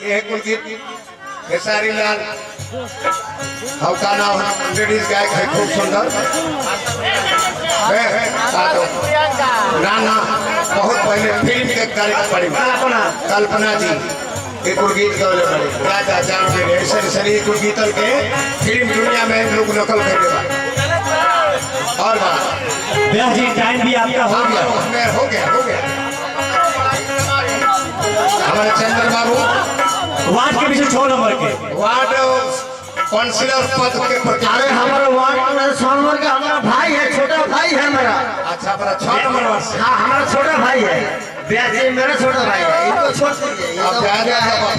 एक गीत खेसारी लाल का नाम लेडीज गायक है खूब सुंदर राना बहुत पहले फिल्म के कार्यक्रम पड़ी कल्पना जी एक गीत गौले बड़े राजा जान के ऐसे ऐसे एक गीत के फिल्म दुनिया में लोग नकल कर और बात जी टाइम भी आपका हो गया हमारे चंद्र बाबू वार्ड के पीछे 6 नंबर के वार्ड काउंसिलर पद के अरे हमारा वार्ड में 6 नंबर का हमारा भाई है, छोटा भाई है मेरा। अच्छा मेरा 6 नंबर वार्ड से हाँ हमारा छोटा भाई है, ब्याजी मेरा छोटा भाई है, इनको छोड़ दीजिए।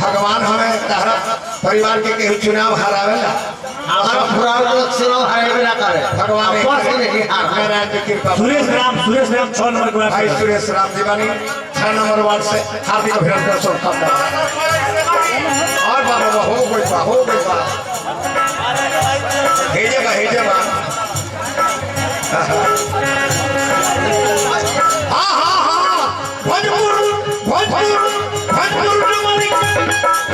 भगवान हमें तारा परिवार के कहीं चुनाव हरावेला हमारा पूरा चुनाव हरावे ना करे भगवान मेरा कृपा। सुरेश राम 6 नंबर के भाई सुरेश राम दीवानी 6 नंबर वार्ड से हार्दिक अभिनंदन शुभकामना। और बाबा हो गई हेजेबा हाँ भोजपुर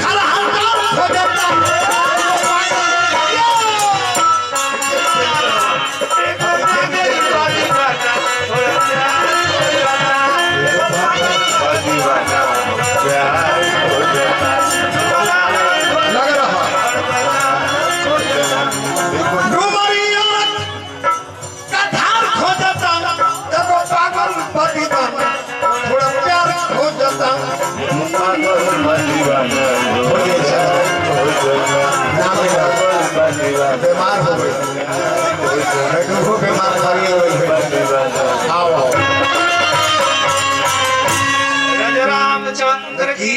खाला हल्का हो जाता बीमार हो गई बीमार रामचंद्र की